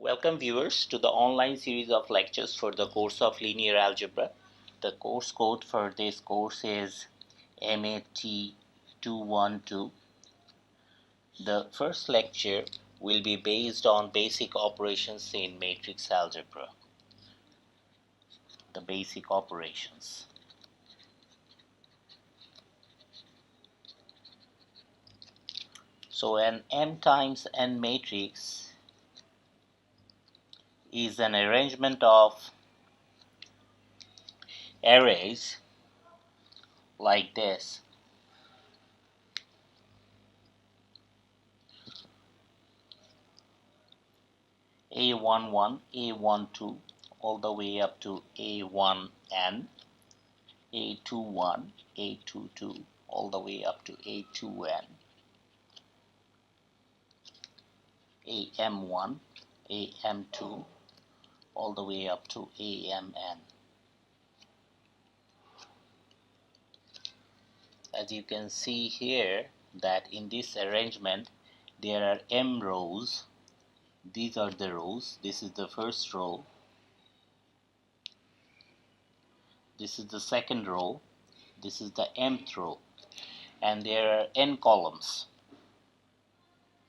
Welcome viewers to the online series of lectures for the course of linear algebra. The course code for this course is MAT212. The first lecture will be based on basic operations in matrix algebra. The basic operations. So an M times N matrix is an arrangement of arrays like this. A11, A12, all the way up to A1n, A21, A22, all the way up to A2n, AM1, AM2, all the way up to AMN. As you can see here, that in this arrangement there are M rows. These are the rows. This is the first row. This is the second row. This is the mth row. And there are n columns.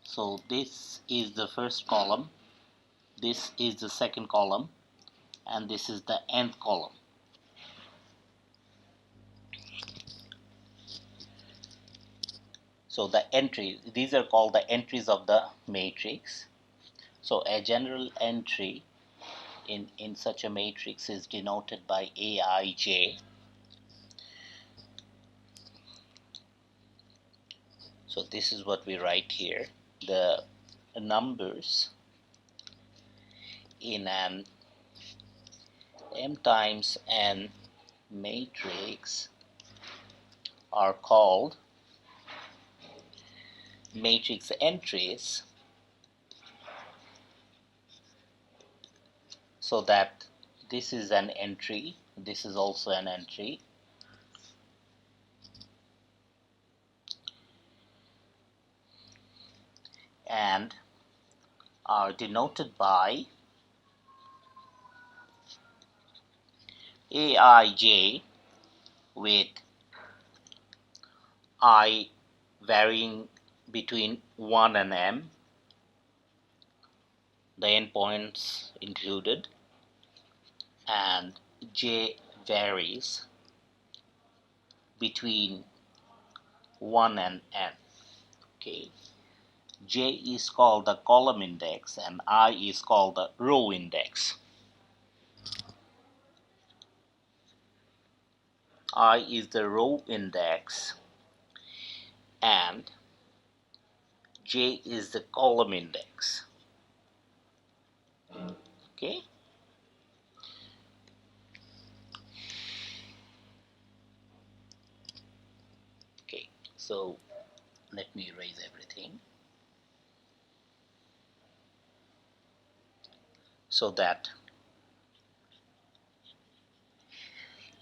So this is the first column. This is the second column. And this is the nth column. So the entries, these are called the entries of the matrix. So a general entry in such a matrix is denoted by Aij. So this is what we write here. The numbers in an M times N matrix are called matrix entries, so that this is an entry, this is also an entry, and are denoted by Aij with I varying between 1 and m, the endpoints included, and j varies between 1 and n. Okay, j is called the column index and I is called the row index. I is the row index and j is the column index. Okay, so let me erase everything so that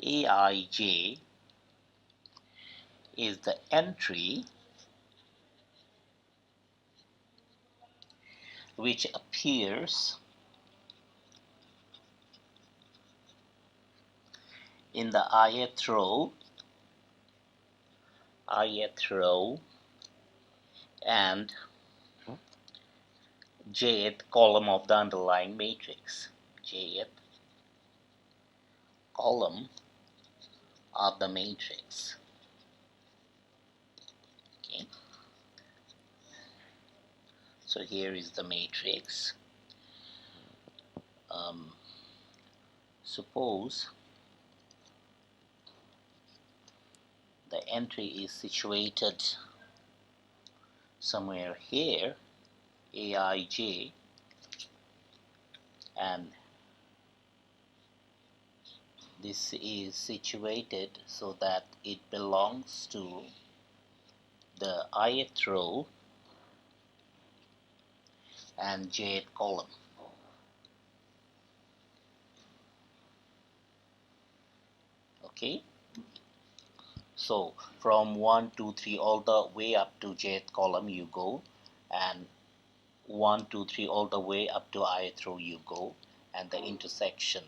Aij is the entry which appears in the ith row and jth column of the underlying matrix. Jth column of the matrix. Okay. So here is the matrix. Suppose the entry is situated somewhere here, Aij, and this is situated so that it belongs to the ith row and jth column. Okay, so from 1, 2, 3 all the way up to jth column you go, and 1, 2, 3 all the way up to ith row you go, and the intersection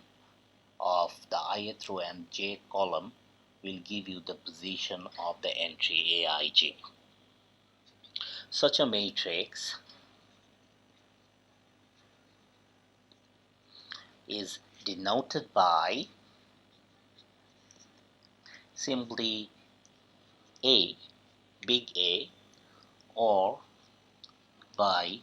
of the ith row and j column will give you the position of the entry aij. Such a matrix is denoted by simply A, big A, or by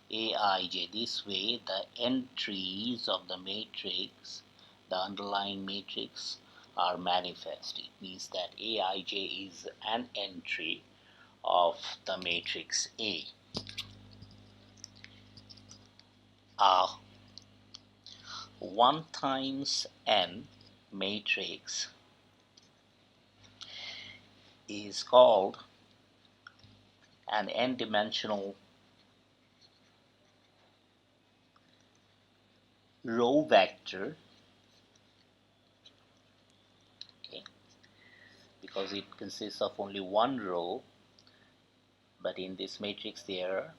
aij. This way the entries of the matrix, the underlying matrix, are manifest. It means that aij is an entry of the matrix A. A 1 times n matrix is called an n-dimensional row vector, okay, because it consists of only one row, but in this matrix there are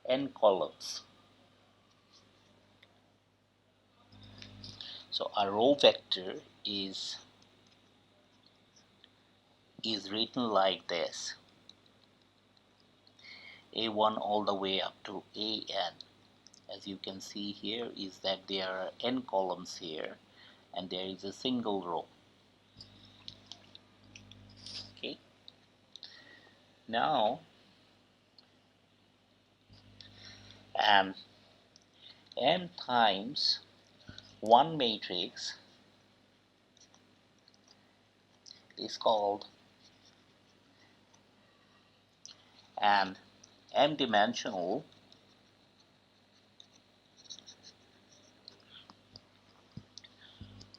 n columns. So a row vector is written like this: a1 all the way up to an. As you can see here is that there are n columns here and there is a single row. Okay, now n times 1 matrix is called an m-dimensional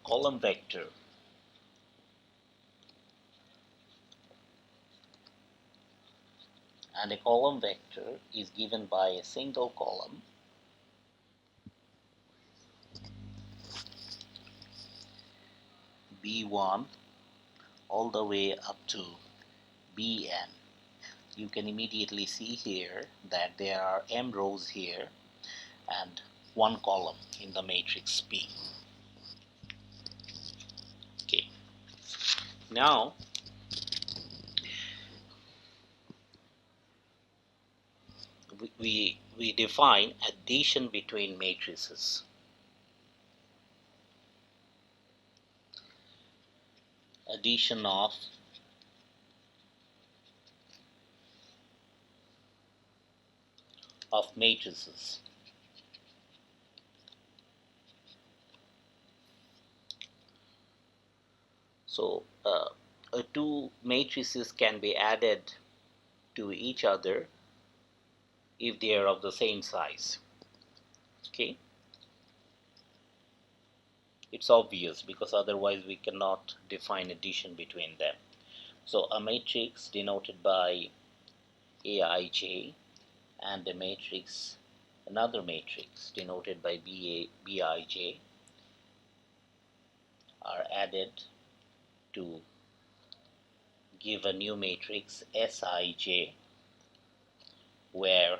column vector. And a column vector is given by a single column b1 all the way up to bn. You can immediately see here that there are m rows here and one column in the matrix B. Okay, now we define addition between matrices. Addition of matrices. So two matrices can be added to each other if they are of the same size. Okay, it's obvious because otherwise we cannot define addition between them. So a matrix denoted by aij and another matrix denoted by bij are added to give a new matrix Sij, where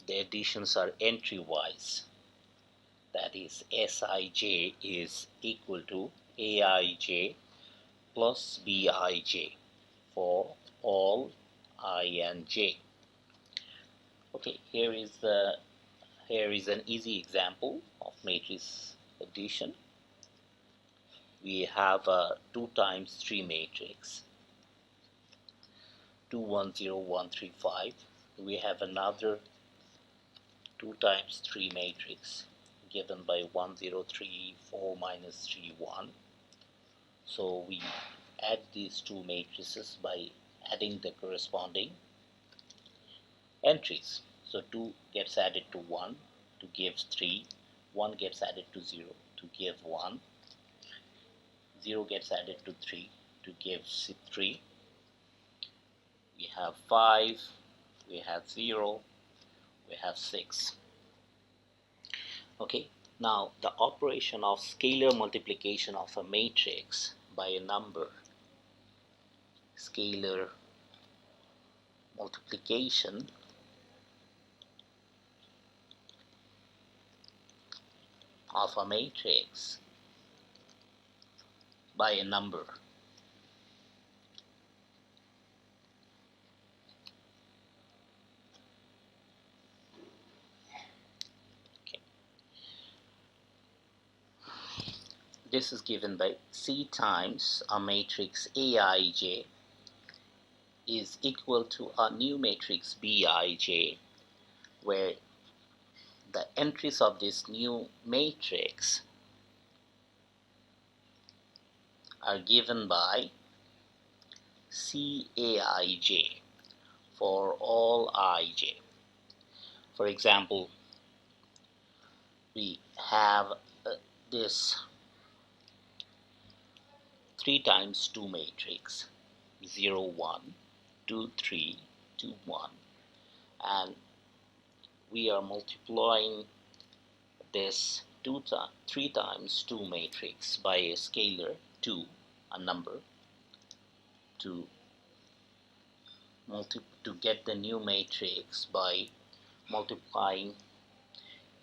the additions are entry-wise. That is, Sij is equal to Aij plus Bij for all I and j. Okay, here is an easy example of matrix addition. We have a 2 times 3 matrix, 2 1 0 1 3 5. We have another 2 times 3 matrix given by 1 0 3 4 minus 3 1. So we add these two matrices by adding the corresponding entries. So 2 gets added to 1 to give 3, 1 gets added to 0 to give 1, 0 gets added to 3 to give 3. We have 5, we have 0, we have 6. Okay, now the operation of scalar multiplication of a matrix by a number, scalar multiplication of a matrix by a number. Okay. This is given by C times a matrix Aij is equal to a new matrix Bij, where the entries of this new matrix are given by Caij for all ij. For example, we have this 3 times 2 matrix 0 1 2 3 2 1, and we are multiplying this 3 times 2 matrix by a scalar 2, a number, to get the new matrix by multiplying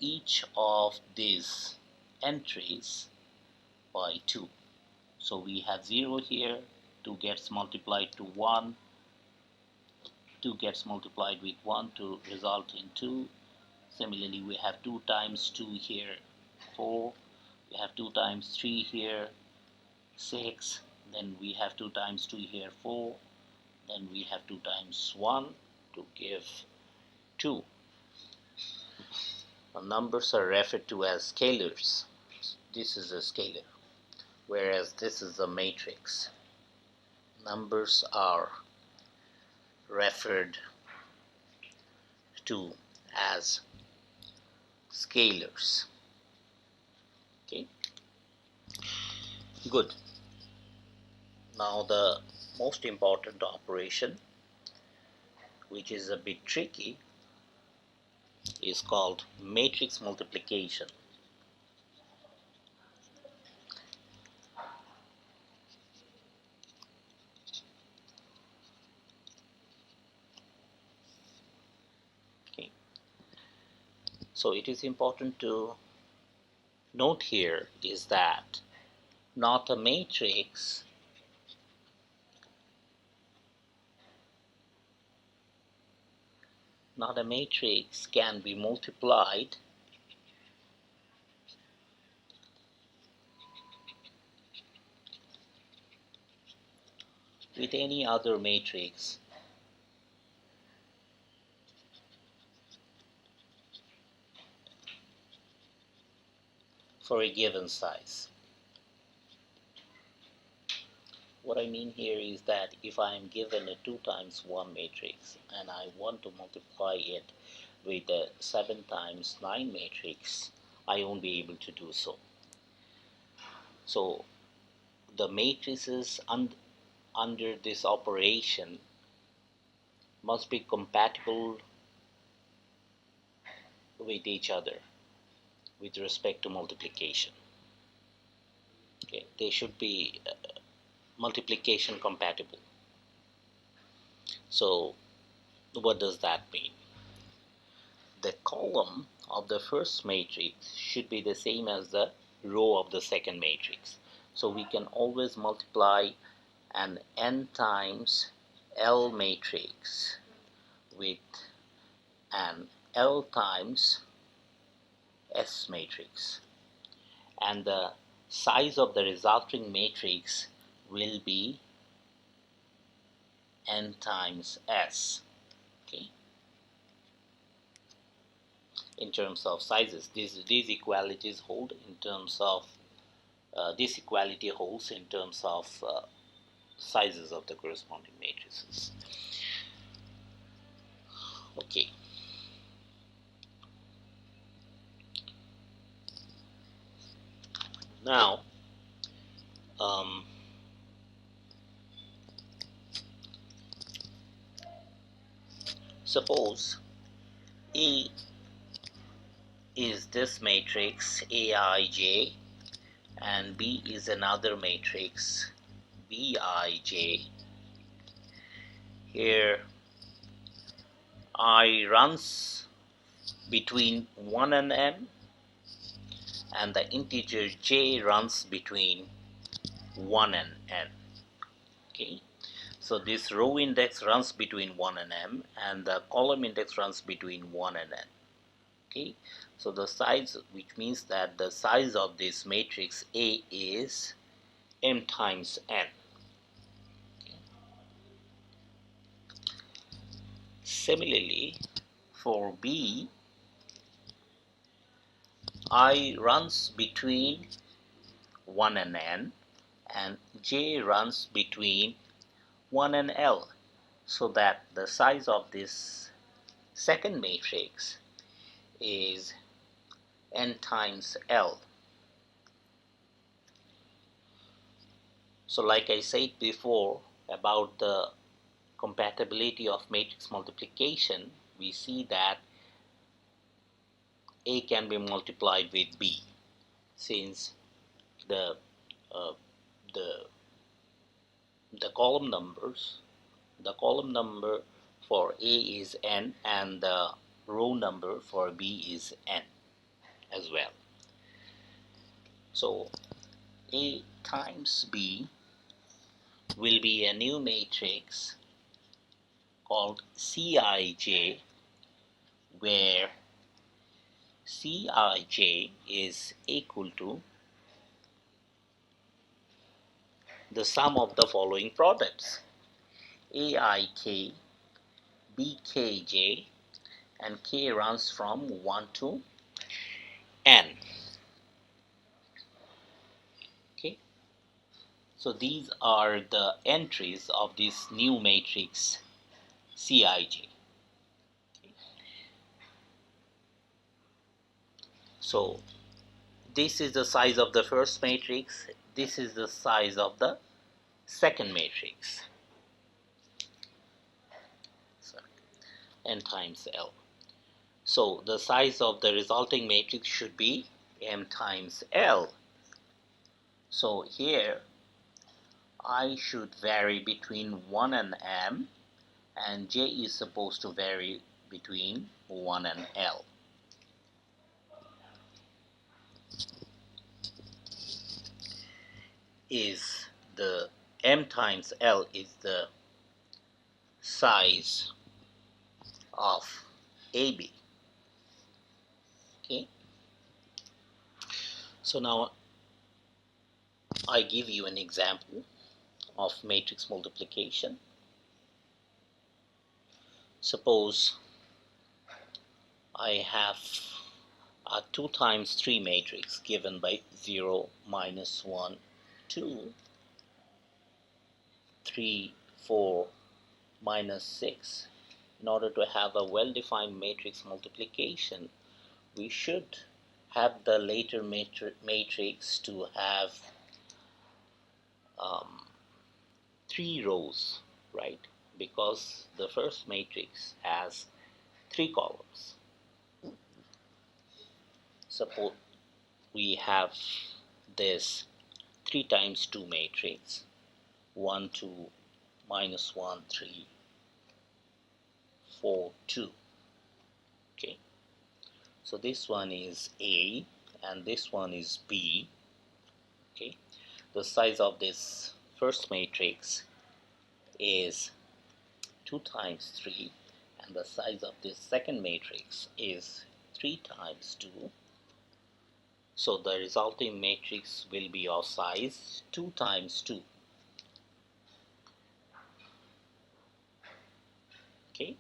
each of these entries by 2. So we have 0 here, 2 gets multiplied to 1, 2 gets multiplied with 1 to result in 2. Similarly, we have 2 times 2 here, 4. We have 2 times 3 here, 6. Then we have 2 times 2 here, 4. Then we have 2 times 1 to give 2. The numbers are referred to as scalars. This is a scalar, whereas this is a matrix. Numbers are referred to as scalars. Okay, good. Now the most important operation, which is a bit tricky, is called matrix multiplication. Okay. So it is important to note here is that not a matrix can be multiplied with any other matrix for a given size. What I mean here is that if I am given a 2 times 1 matrix and I want to multiply it with a 7 times 9 matrix, I won't be able to do so. So the matrices under this operation must be compatible with each other with respect to multiplication. Okay, they should be multiplication compatible. So what does that mean? The column of the first matrix should be the same as the row of the second matrix. So we can always multiply an n times L matrix with an L times S matrix, and the size of the resulting matrix will be n times S. Okay. In terms of sizes, these equalities hold in terms of this equality holds in terms of sizes of the corresponding matrices. Okay. Now, suppose A is this matrix Aij and B is another matrix Bij. Here I runs between 1 and n, and the integer j runs between 1 and n. Okay, so this row index runs between 1 and m, and the column index runs between 1 and n. Okay, so the size, which means that the size of this matrix A is m times n. Okay. Similarly, for B, I runs between 1 and n, and j runs between 1 and l, so that the size of this second matrix is n times l. So like I said before about the compatibility of matrix multiplication, we see that A can be multiplied with B, since the uh, the the column number for A is n, and the row number for B is n as well. So A times B will be a new matrix called Cij, where Cij is equal to the sum of the following products: Aik, Bkj, and k runs from 1 to n. Okay, so these are the entries of this new matrix Cij. So this is the size of the first matrix, this is the size of the second matrix, so n times l. So the size of the resulting matrix should be m times l. So here I should vary between 1 and m, and j is supposed to vary between 1 and l. Is the m times l is the size of AB. Okay, so now I give you an example of matrix multiplication. Suppose I have a 2 times 3 matrix given by 0, minus 1, 2, 3, 4, minus 6. In order to have a well-defined matrix multiplication, we should have the later matrix to have 3 rows, right? Because the first matrix has 3 columns. Suppose we have this 3 times 2 matrix, 1, 2, minus 1, 3, 4, 2. Okay, so this one is A and this one is B. Okay, the size of this first matrix is 2 times 3, and the size of this second matrix is 3 times 2. So the resulting matrix will be of size 2 times 2. Okay,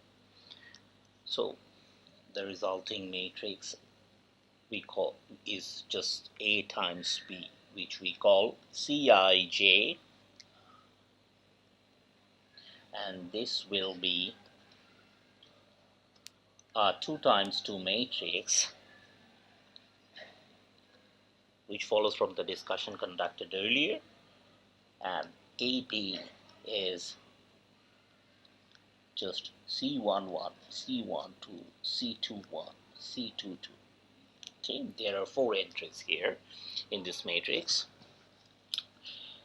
so the resulting matrix we call is just A times B, which we call Cij, and this will be a 2 times 2 matrix, which follows from the discussion conducted earlier, and AB is just C11, C12, C21, C22. Okay, there are 4 entries here in this matrix.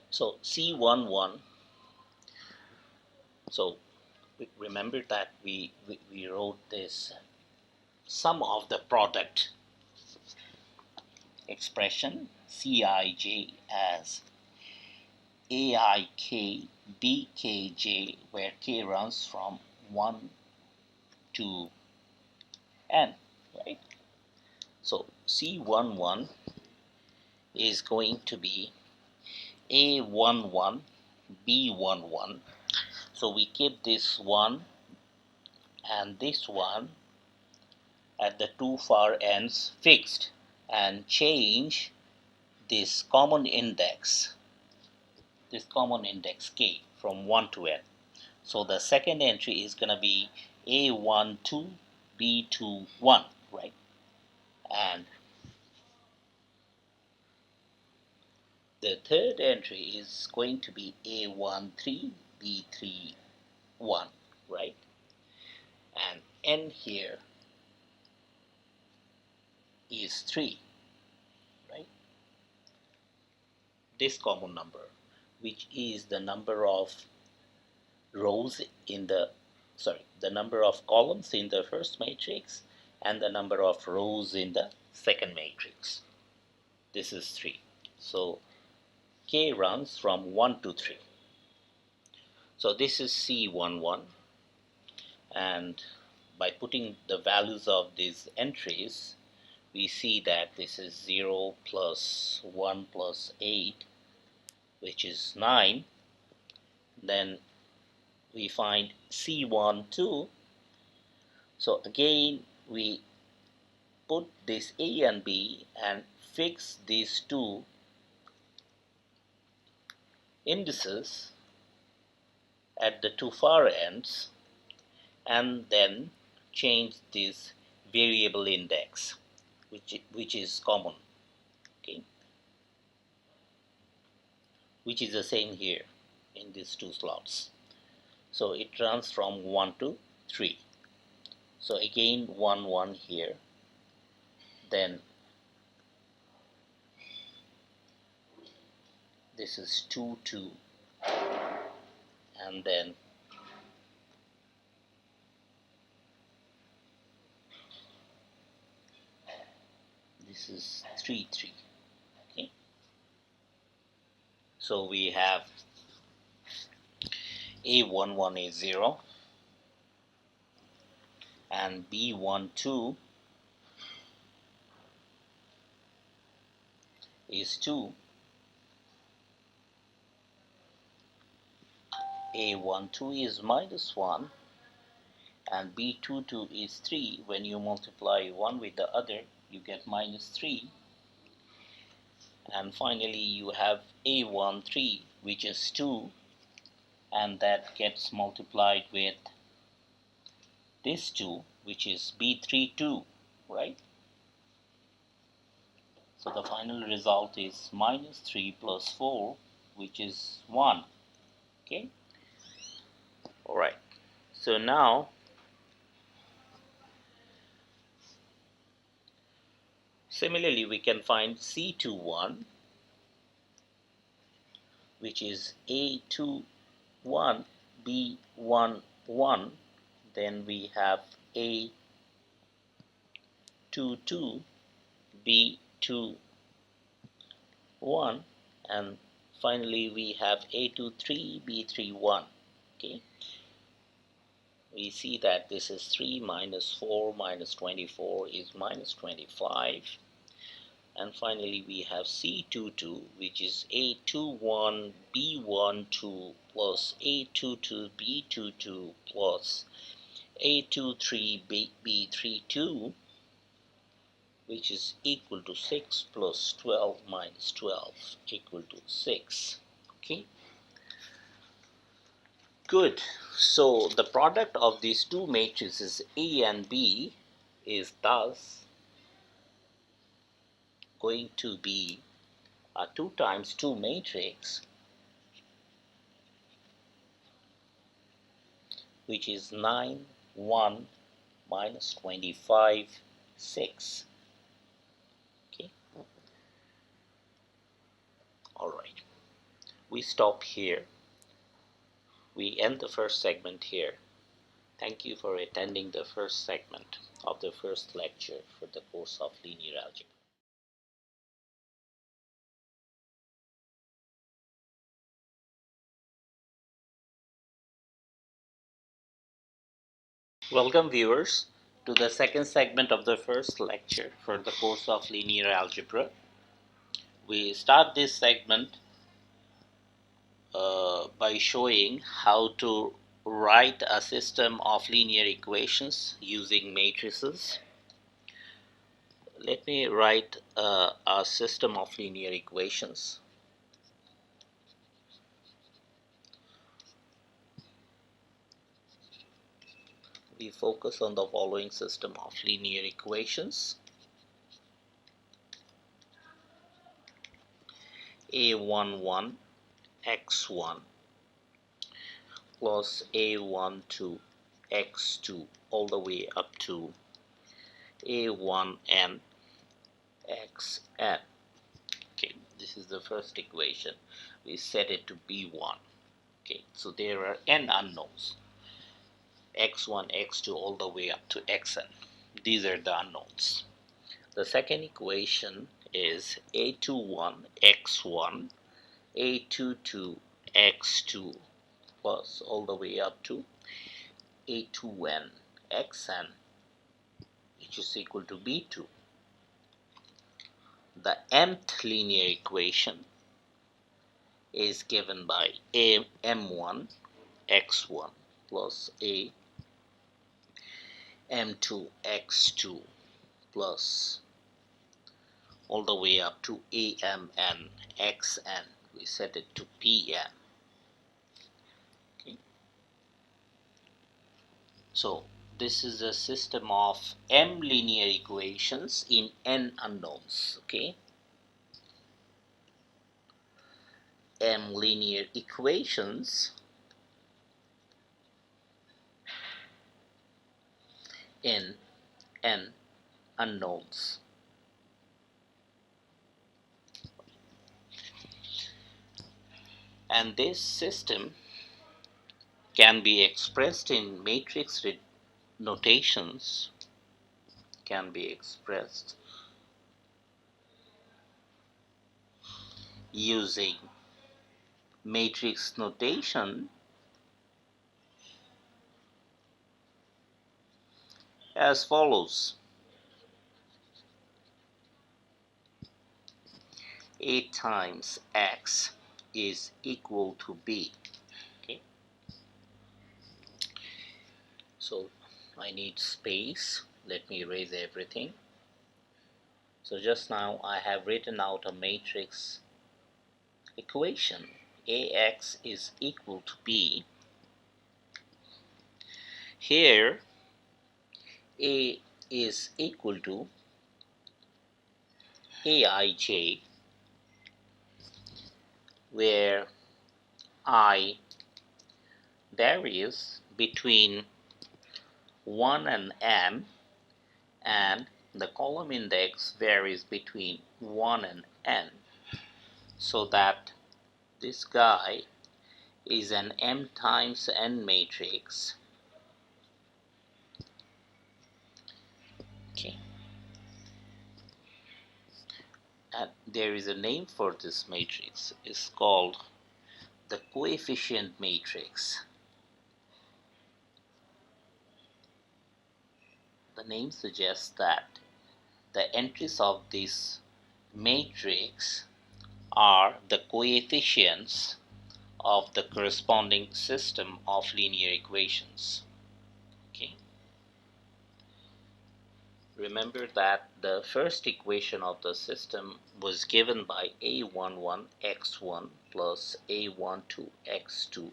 So C11, so remember that we wrote this sum of the product expression Cij as Aik Bkj, where k runs from 1 to n, right? So C11 is going to be A11 B11. So we keep this one and this one at the two far ends fixed and change this common index k from 1 to n. So the second entry is going to be A12 B21, right? And the third entry is going to be A13 B31, right? And n here is 3, right? This common number, which is the number of rows in the number of columns in the first matrix and the number of rows in the second matrix. This is 3. So k runs from 1 to 3. So this is C11, and by putting the values of these entries, we see that this is 0 plus 1 plus 8, which is 9. Then we find C12. So again, we put this A and B and fix these two indices at the two far ends, and then change this variable index, which is common, okay, which is the same here in these two slots. So it runs from 1 to 3. So again 1 1 here, then this is 2 2, and then this is 3 3, okay. So we have A11 is 0 and B12 is 2, A12 is minus 1, and B22 is 3. When you multiply one with the other, you get minus 3. And finally you have A13, which is 2, and that gets multiplied with this 2, which is B32, right? So the final result is minus 3 plus 4, which is 1, okay? Alright, so now similarly we can find C21, which is A21 B11. Then we have A22 B21, and finally we have A23 B31, okay. We see that this is 3 minus 4 minus 24 is minus 25. And finally we have C22, which is A21 B12 plus A22 B22 plus A23 B32, which is equal to 6 plus 12 minus 12 equal to 6, okay. Good. So the product of these two matrices A and B is thus going to be a 2 times 2 matrix, which is 9 1 minus 25 6, okay. All right, we stop here. We end the first segment here. Thank you for attending the first segment of the first lecture for the course of linear algebra. Welcome viewers to the second segment of the first lecture for the course of linear algebra. We start this segment by showing how to write a system of linear equations using matrices. Let me write a system of linear equations. We focus on the following system of linear equations. A11 x1 plus A12 x2 all the way up to A1n xn. Okay, this is the first equation. We set it to b1. Okay, so there are n unknowns, x1, x2 all the way up to xn. These are the unknowns. The second equation is a21 x1, a22 x2 plus all the way up to a2n xn, which is equal to b2. The mth linear equation is given by m1 x1 plus a m2 x2 plus all the way up to amn xn. We set it to pm. Okay. So this is a system of m linear equations in n unknowns. Okay, m linear equations in n unknowns. And this system can be expressed in matrix notations, can be expressed using matrix notation as follows. A times x is equal to b. Okay, so I need space. Let me erase everything. So just now I have written out a matrix equation. Ax is equal to b. Here A is equal to Aij, where I varies between 1 and m, and the column index varies between 1 and n, so that this guy is an m times n matrix. Okay, and there is a name for this matrix. It's called the coefficient matrix. The name suggests that the entries of this matrix are the coefficients of the corresponding system of linear equations. Okay. Remember that the first equation of the system was given by a11 x1 plus a12 x2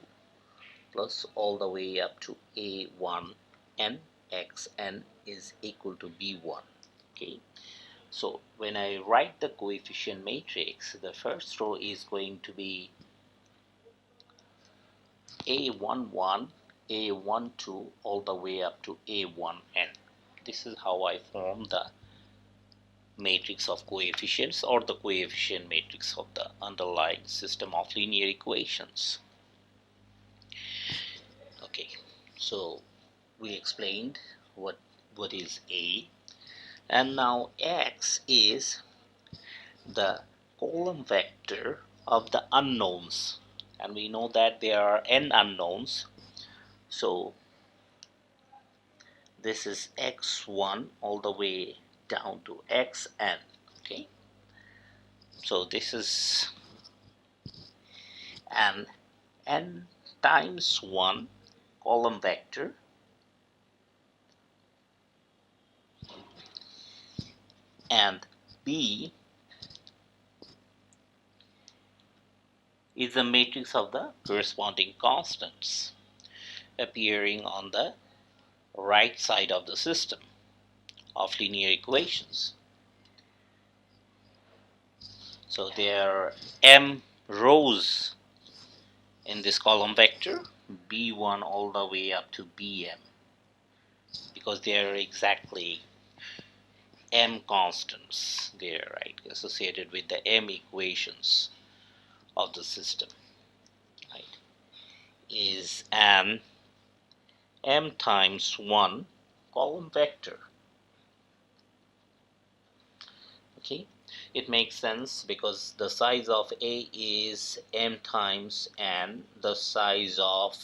plus all the way up to a1n xn is equal to b1. Okay. So when I write the coefficient matrix, the first row is going to be A11, A12 all the way up to A1n. This is how I form the matrix of coefficients, or the coefficient matrix of the underlying system of linear equations. Okay, so we explained what is A, and now X is the column vector of the unknowns, and we know that there are n unknowns. So This is x1 all the way down to xn. Okay, so this is an n times 1 column vector, and B is a matrix of the corresponding constants appearing on the right side of the system of linear equations. So there are m rows in this column vector, b1 all the way up to bm, because there are exactly m constants there, right, associated with the m equations of the system, right, is an m times 1 column vector. Okay, it makes sense because the size of A is m times n, the size of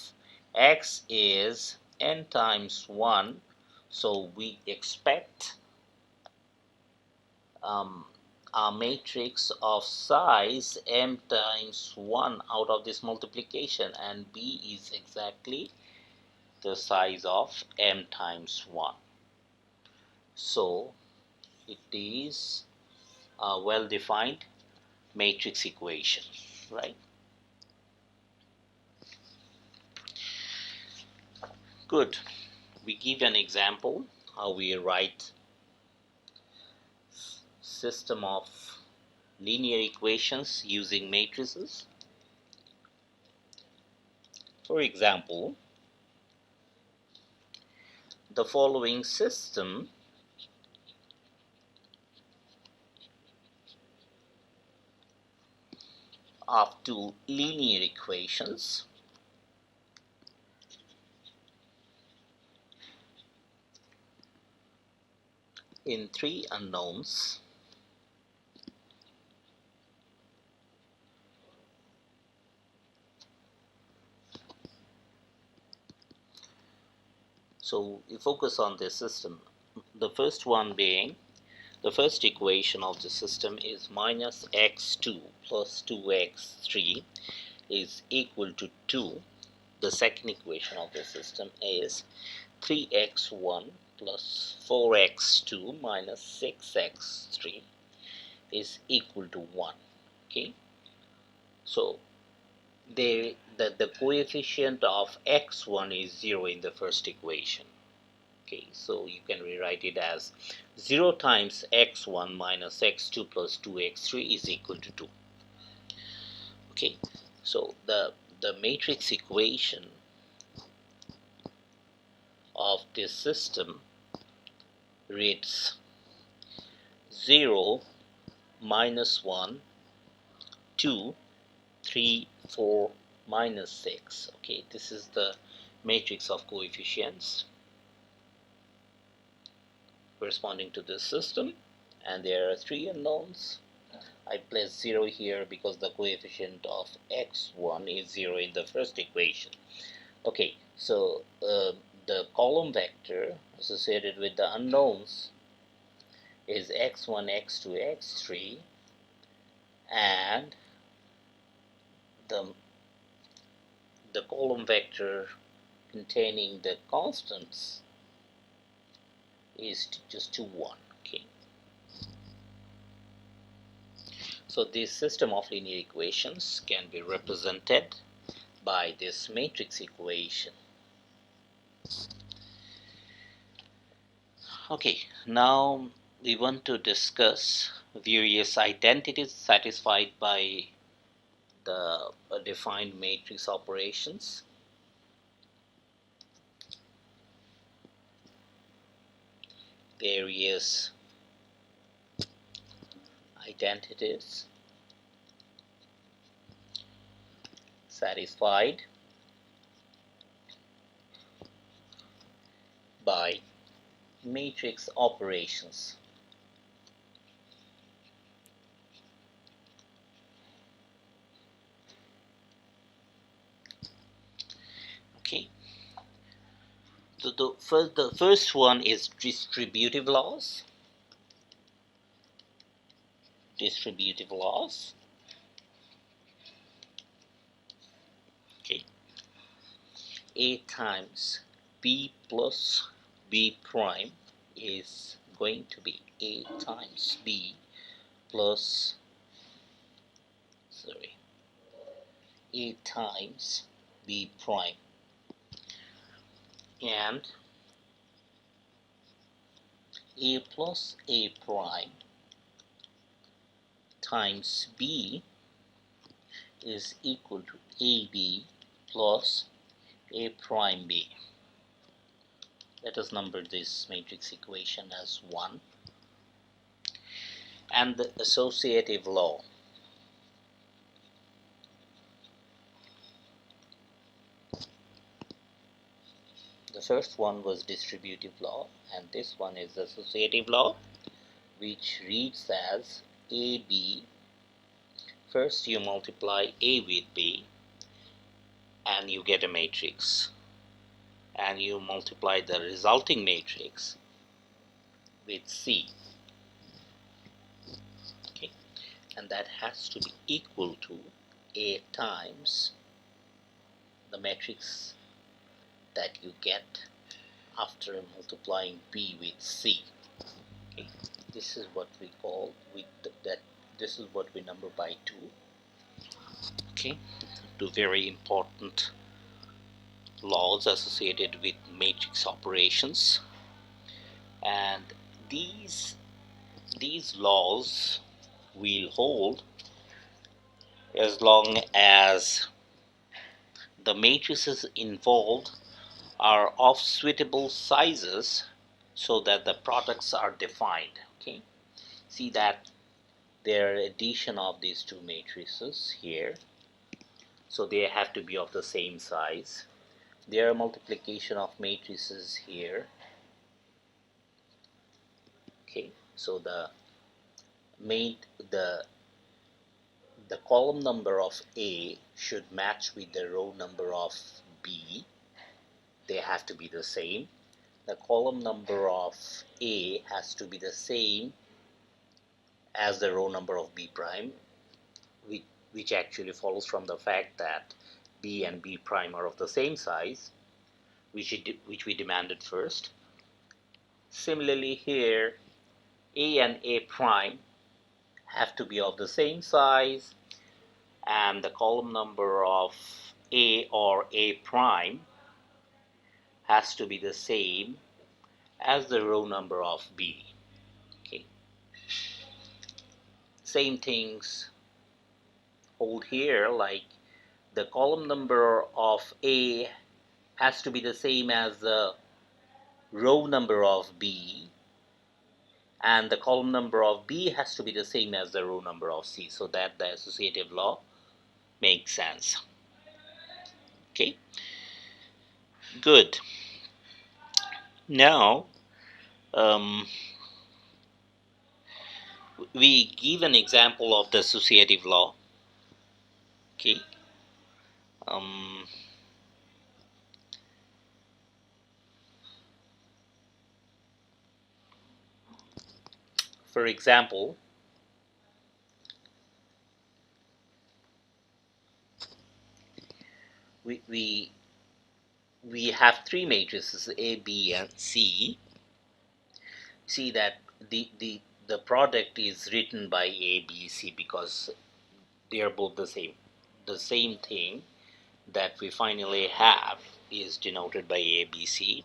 x is n times 1, so we expect a matrix of size m times 1 out of this multiplication, and B is exactly the size of m times 1. So it is a well-defined matrix equation, right? Good. We give an example how we write system of linear equations using matrices. For example, the following system of two linear equations in three unknowns so we focus on this system. The first one being, the first equation of the system is minus x2 plus 2x3 is equal to 2. The second equation of the system is 3x1 plus 4x2 minus 6x3 is equal to 1. Okay, so the coefficient of x1 is 0 in the first equation. Okay, so you can rewrite it as 0 times x1 minus x2 plus 2x3 is equal to 2. Okay, so the matrix equation of this system reads 0, minus 1, 2, 3, 4, minus 6. Okay, this is the matrix of coefficients corresponding to this system, and there are three unknowns. I place 0 here because the coefficient of x1 is 0 in the first equation. Okay, so the column vector associated with the unknowns is x1, x2, x3, and the column vector containing the constants is just to 1. Okay, so this system of linear equations can be represented by this matrix equation. Okay, now we want to discuss various identities satisfied by the defined matrix operations. Various identities satisfied by matrix operations. Okay, So the first one is distributive laws. Distributive laws. Okay. A times B plus B prime is going to be A times B plus, sorry, A times B prime, and A plus A prime times B is equal to AB plus A prime B. Let us number this matrix equation as 1. And the associative law. The first one was distributive law, and this one is the associative law, which reads as AB. First you multiply A with B and you get a matrix, and you multiply the resulting matrix with C. Okay, and that has to be equal to A times the matrix that you get after multiplying B with C. Okay, this is what we call this is what we number by 2. Okay, two very important laws associated with matrix operations, and these laws will hold as long as the matrices involved are of suitable sizes so that the products are defined. Okay, see that there are addition of these two matrices here, so they have to be of the same size. There are multiplication of matrices here. Okay, so the column number of A should match with the row number of B. They have to be the same. The column number of A has to be the same as the row number of B prime, which actually follows from the fact that B and B prime are of the same size, which we demanded first. Similarly here, A and A prime have to be of the same size, and the column number of A or A prime has to be the same as the row number of B. Okay. Same things hold here, like the column number of A has to be the same as the row number of B, and the column number of B has to be the same as the row number of C, so that the associative law makes sense. Okay, good. Now we give an example of the associative law. Okay, for example, we have three matrices A, B, and C. See that the product is written by A, B, C because they are both the same. The same thing that we finally have is denoted by A, B, C,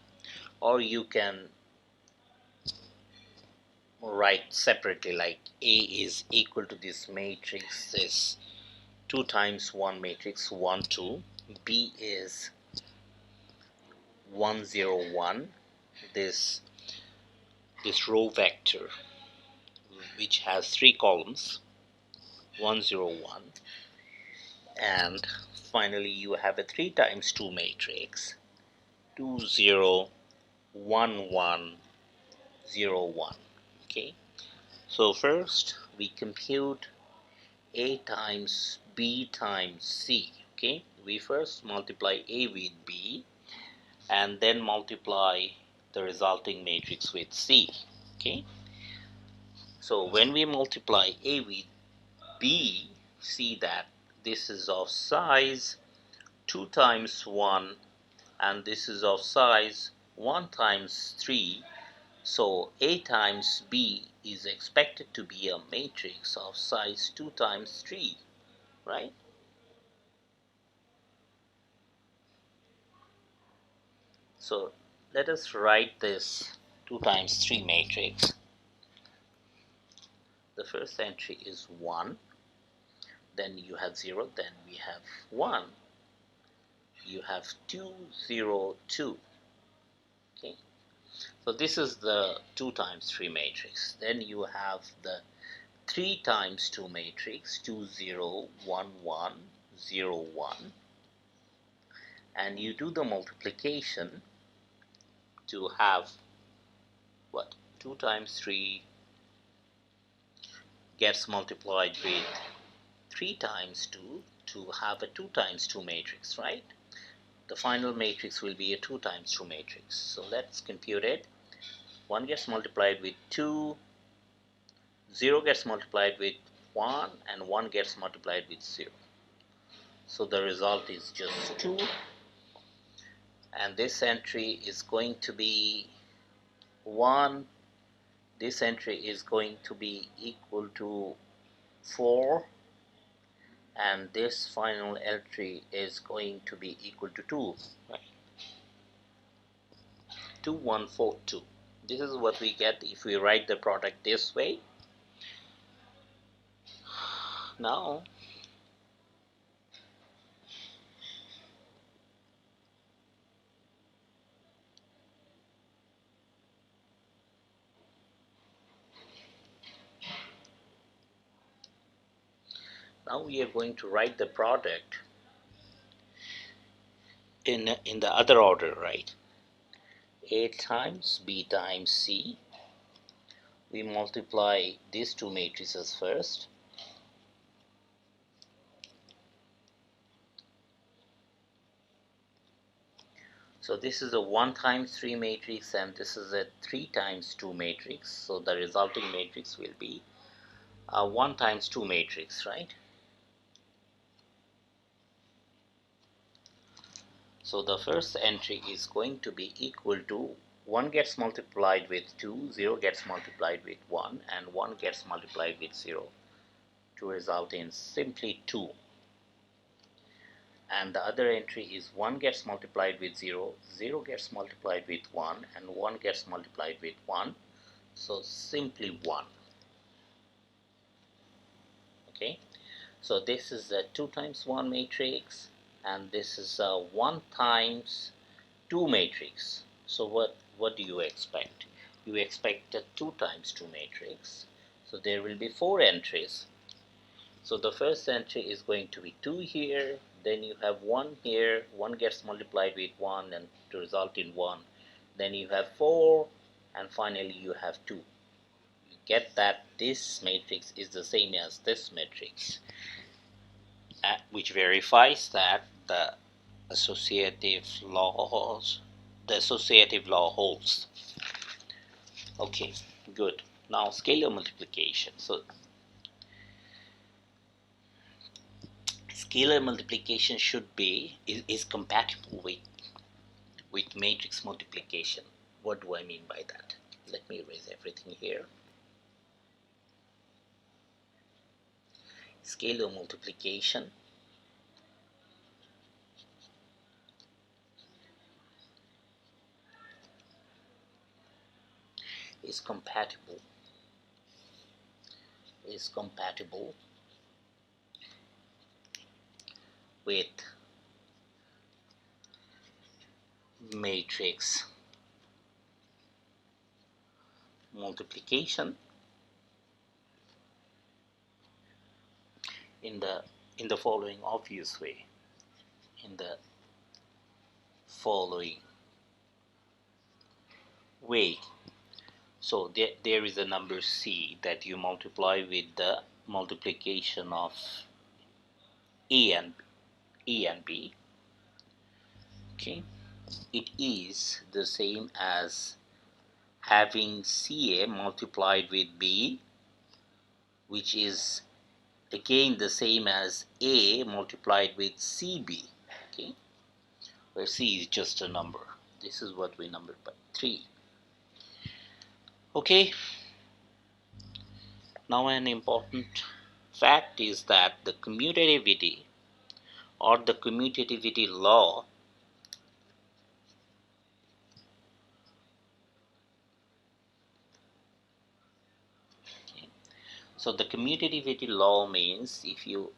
or you can write separately, like A is equal to this matrix, this 2 times 1 matrix 1 2. B is 1 0 1, this row vector which has 3 columns 1 0 1, and finally you have a 3 times 2 matrix 2 0 1 1 0 1. Okay, so first we compute A times B times C. Okay, we first multiply A with B and then multiply the resulting matrix with C. Okay, so when we multiply A with B, see that this is of size 2 times 1 and this is of size 1 times 3. So A times B is expected to be a matrix of size 2 times 3, right? So let us write this 2 times 3 matrix. The first entry is 1, then you have 0, then we have 1, you have 2, 0, 2. Okay, so this is the 2 times 3 matrix. Then you have the 3 times 2 matrix, 2, 0, 1, 1, 0, 1, and you do the multiplication to have what? 2 times 3 gets multiplied with 3 times 2 to have a 2 times 2 matrix, right? The final matrix will be a 2 times 2 matrix. So let's compute it. 1 gets multiplied with 2, 0 gets multiplied with 1, and 1 gets multiplied with 0. So the result is just 2, and this entry is going to be 1. This entry is going to be equal to 4, and this final entry is going to be equal to 2, right? 2, 1, 4, 2. This is what we get if we write the product this way. Now we are going to write the product in the other order, right? A times B times C. We multiply these two matrices first. So this is a 1 times 3 matrix and this is a 3 times 2 matrix. So the resulting matrix will be a 1 times 2 matrix, right? So the first entry is going to be equal to 1 gets multiplied with 2, 0 gets multiplied with 1, and 1 gets multiplied with 0 to result in simply 2. And the other entry is 1 gets multiplied with 0, 0 gets multiplied with 1, and 1 gets multiplied with 1, so simply 1. Okay, so this is a 2 times 1 matrix, and this is a 1 times 2 matrix. So what do you expect? You expect a 2 times 2 matrix, so there will be 4 entries. So the first entry is going to be 2 here, then you have 1 here, 1 gets multiplied with 1 and to result in 1, then you have 4, and finally you have 2. You get that this matrix is the same as this matrix, which verifies that the associative law holds. Okay, good. Now scalar multiplication. So scalar multiplication should be is compatible with matrix multiplication. What do I mean by that? Let me erase everything here. Scalar multiplication is compatible with matrix multiplication in the following obvious way. In the following way. So there is a number C that you multiply with the multiplication of A and B. Okay. it is the same as having CA multiplied with B, which is again the same as A multiplied with CB, okay, where C is just a number. This is what we numbered by 3. Okay, now an important fact is that the commutativity or the commutativity law so the commutativity law means if you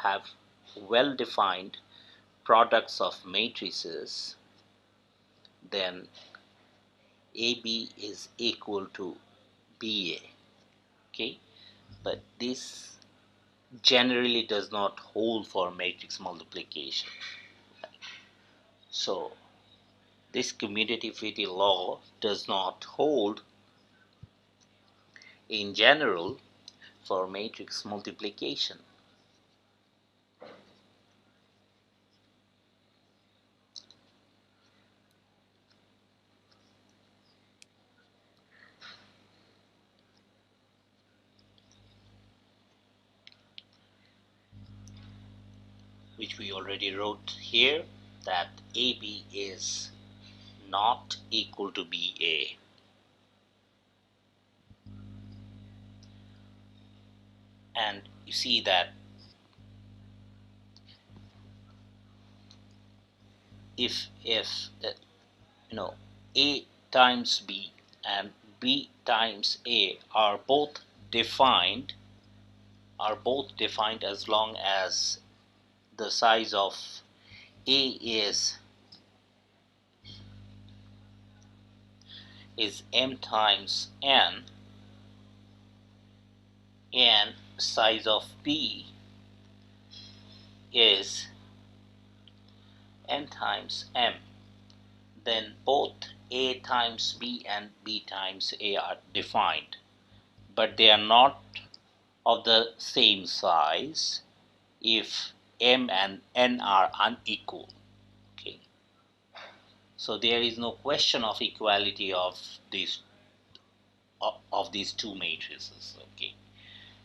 have well defined products of matrices, then AB is equal to BA, okay, but this generally does not hold for matrix multiplication. So this commutativity law does not hold in general for matrix multiplication. Which we already wrote here, that AB is not equal to BA. And you see that if A times B and B times A are both defined as long as the size of A is m times n, and size of B is n times m, then both A times B and B times A are defined, but they are not of the same size if m and n are unequal. Okay, so there is no question of equality of these two matrices. Okay,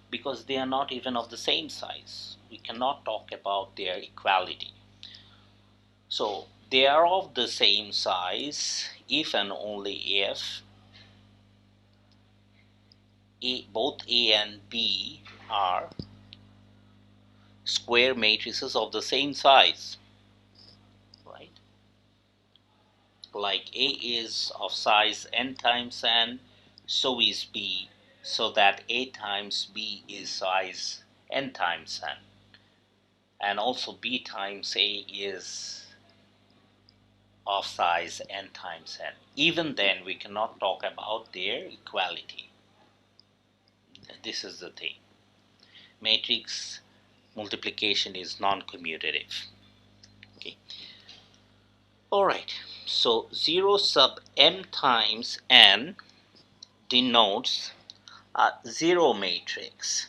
because they are not even of the same size, we cannot talk about their equality. So they are of the same size if and only if both A and B are square matrices of the same size, right? Like A is of size n times n, so is B, so that A times B is size n times n, and also B times A is of size n times n. Even then we cannot talk about their equality. This is the thing. Matrix multiplication is non-commutative. Okay. Alright, so 0 sub m times n denotes a zero matrix.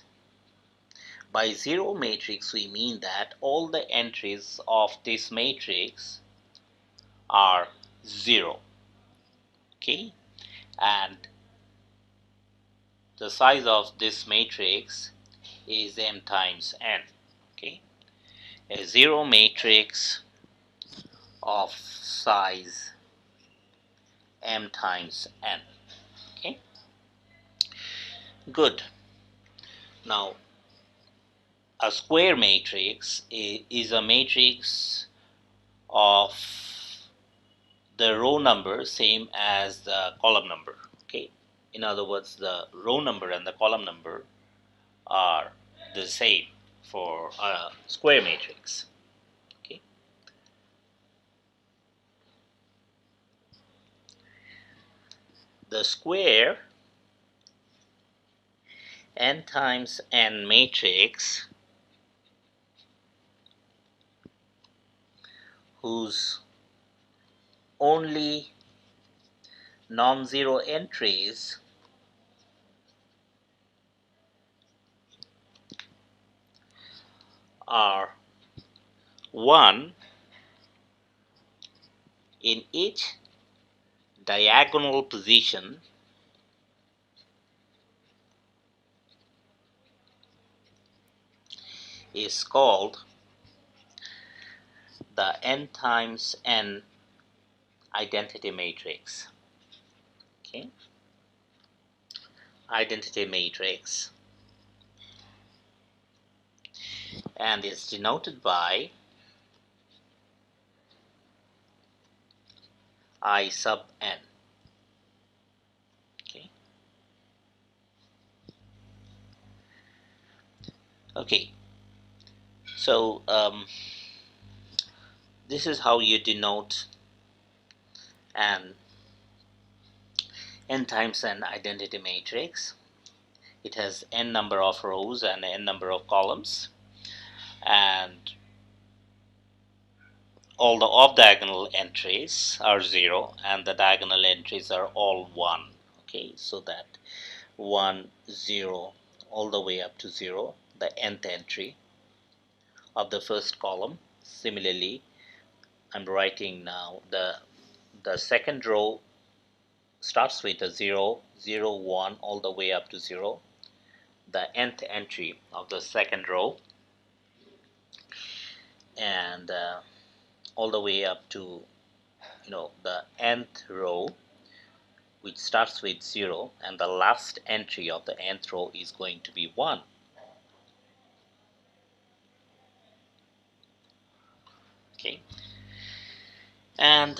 By zero matrix we mean that all the entries of this matrix are 0. Okay, and the size of this matrix is m times n. Okay, a zero matrix of size m times n. Okay, good. Now a square matrix is a matrix of the row number same as the column number. Okay, in other words, the row number and the column number are the same for a square matrix. Okay, the square n times n matrix whose only non-zero entries are 1, in each diagonal position is called the n times n identity matrix. Okay, identity matrix, and is denoted by I sub n. Okay. Okay. So this is how you denote an n times n identity matrix. It has n number of rows and n number of columns, and all the off diagonal entries are 0 and the diagonal entries are all 1. Okay, so that 1 0 all the way up to 0, the nth entry of the first column. Similarly, I'm writing now the second row starts with a 0 0 1 all the way up to 0, the nth entry of the second row, and all the way up to the nth row, which starts with 0, and the last entry of the nth row is going to be 1. Okay, and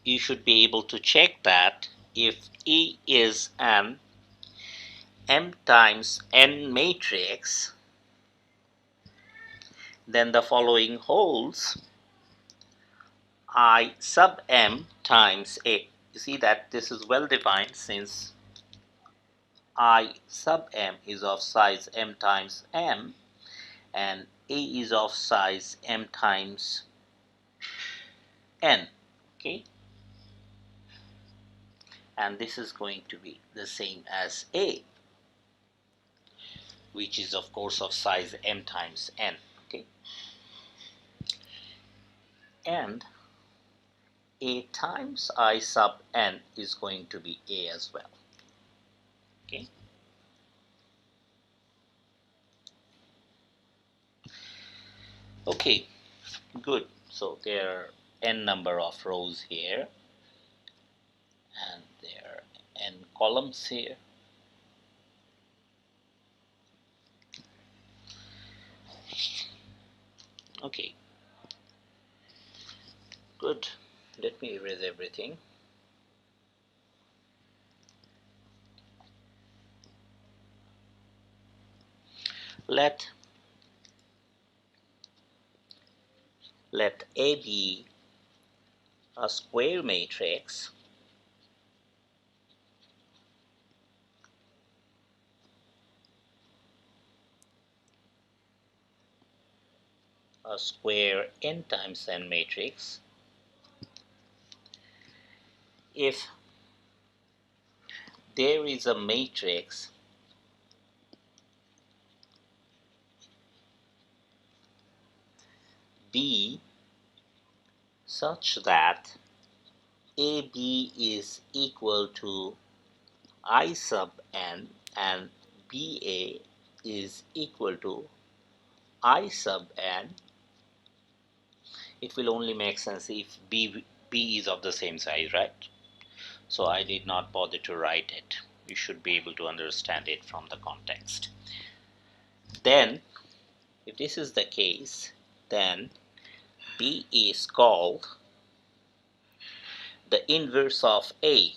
you should be able to check that if E is an m times n matrix, then the following holds: I sub m times a. You see that this is well defined, since I sub m is of size m times m and a is of size m times n. Okay, and this is going to be the same as a, which is of course of size m times n. Okay, and a times I sub n is going to be a as well. Okay, okay, good. So there are n number of rows here and there are n columns here. Okay, good. Let me erase everything. Let A be a square matrix a square n times n matrix if there is a matrix B such that AB is equal to I sub n and BA is equal to I sub n. It will only make sense if B is of the same size, right? So I did not bother to write it. You should be able to understand it from the context. Then, if this is the case, then B is called the inverse of A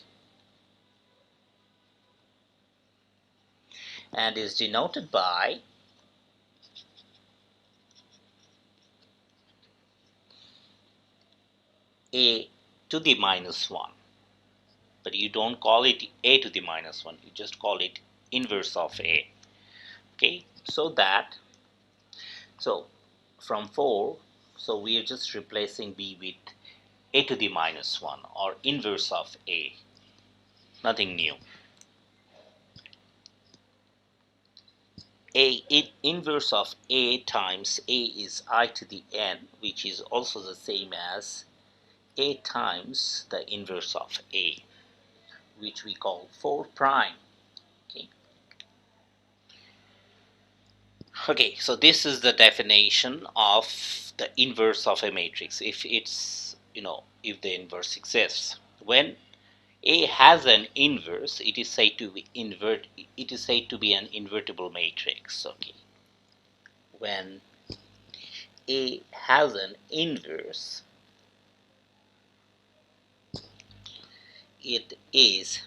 and is denoted by A to the minus 1. But you don't call it A to the minus 1, you just call it inverse of A. Okay, so from 4, so we are just replacing B with A to the minus 1 or inverse of A, nothing new. Inverse of A times A is I to the n, which is also the same as A times the inverse of A, which we call 4 prime. Okay. Okay, so this is the definition of the inverse of a matrix. If it's, if the inverse exists, when A has an inverse, it is said to be an invertible matrix. Okay, when A has an inverse, it is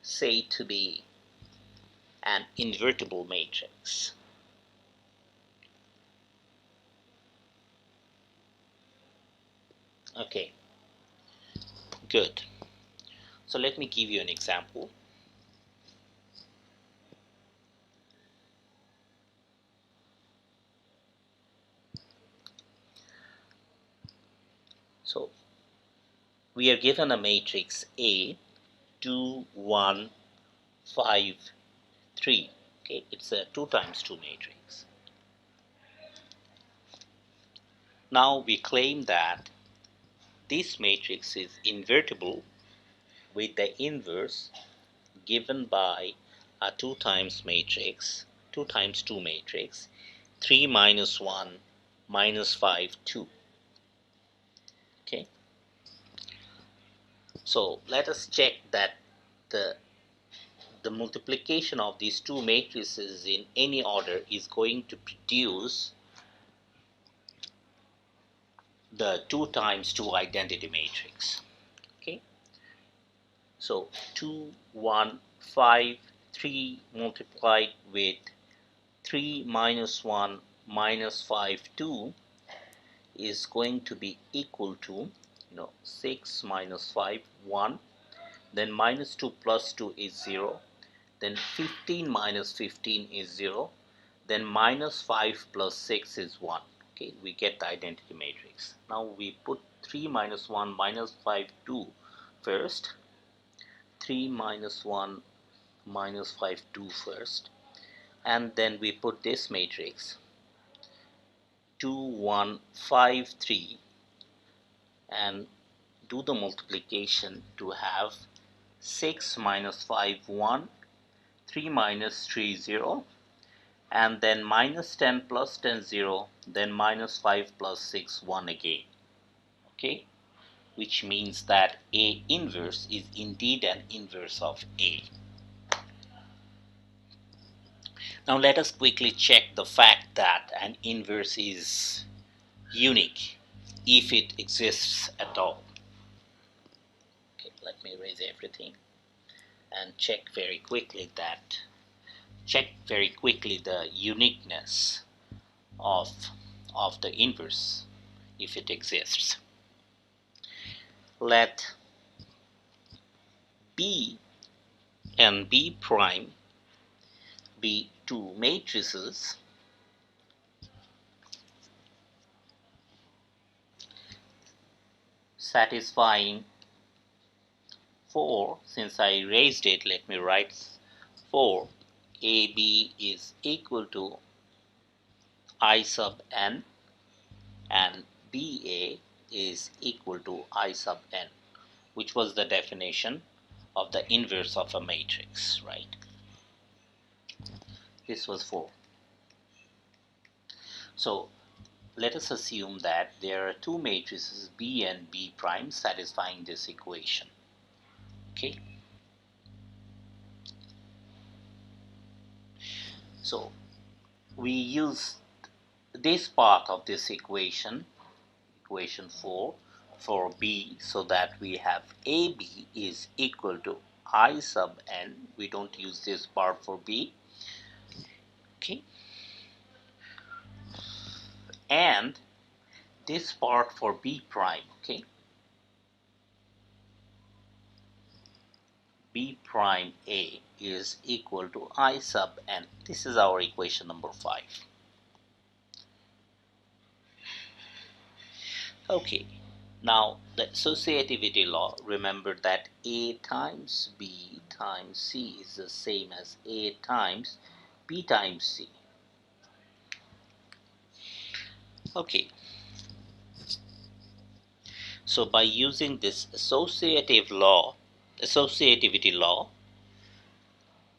said to be an invertible matrix. Okay, good. So let me give you an example. So we are given a matrix A, 2, 1, 5, 3. Okay, it's a 2 times 2 matrix. Now we claim that this matrix is invertible with the inverse given by a 2 times matrix, 2 times 2 matrix, 3 minus 1 minus 5, 2. Okay, so let us check that the multiplication of these two matrices in any order is going to produce the 2 times 2 identity matrix. Okay, so 2, 1, 5, 3 multiplied with 3 minus 1 minus 5, 2 is going to be equal to 6 minus 5, 1, then minus 2 plus 2 is 0, then 15 minus 15 is 0, then minus 5 plus 6 is 1. Okay, we get the identity matrix. Now we put 3 minus 1 minus 5, 2 first, 3 minus 1 minus 5, 2 first, and then we put this matrix 2, 1, 5, 3 and do the multiplication to have 6 minus 5, 1, 3 minus 3, 0, and then minus 10 plus 10, 0, then minus 5 plus 6, 1 again. Okay, which means that A inverse is indeed an inverse of A. Now let us quickly check the fact that an inverse is unique if it exists at all. Okay, let me erase everything and check very quickly the uniqueness of the inverse if it exists. Let B and B prime be two matrices satisfying 4. Since I erased it, let me write 4. AB is equal to I sub n and BA is equal to I sub n, which was the definition of the inverse of a matrix, right? This was 4. So let us assume that there are two matrices B and B prime satisfying this equation. Okay, so we use this part of this equation 4, for B, so that we have AB is equal to I sub n. We don't use this part for B. Okay, and this part for B prime. Okay, B prime A is equal to I sub n. This is our equation number 5. Okay, now the associativity law, remember that A times B times C is the same as A times B times C. Okay, So by using this associativity law,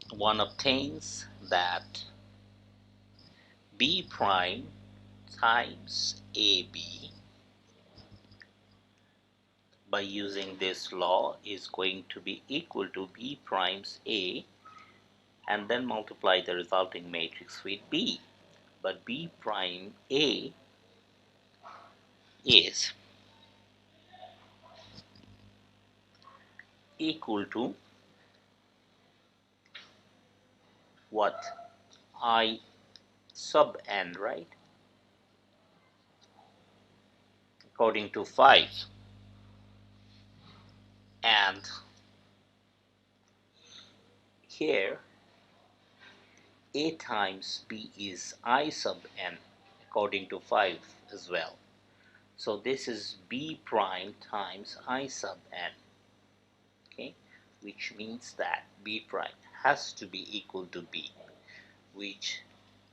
one obtains that B prime times AB by using this law is going to be equal to B primes A, and then multiply the resulting matrix with B. But B prime A is equal to what? I sub n, right? According to 5. And here A times B is I sub n according to 5 as well. So this is B prime times I sub n, okay, which means that B prime has to be equal to B, which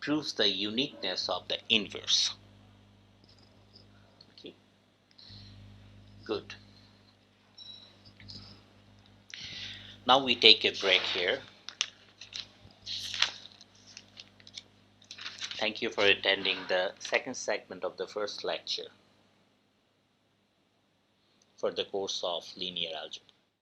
proves the uniqueness of the inverse. Okay, good. Now we take a break here. Thank you for attending the second segment of the first lecture for the course of linear algebra.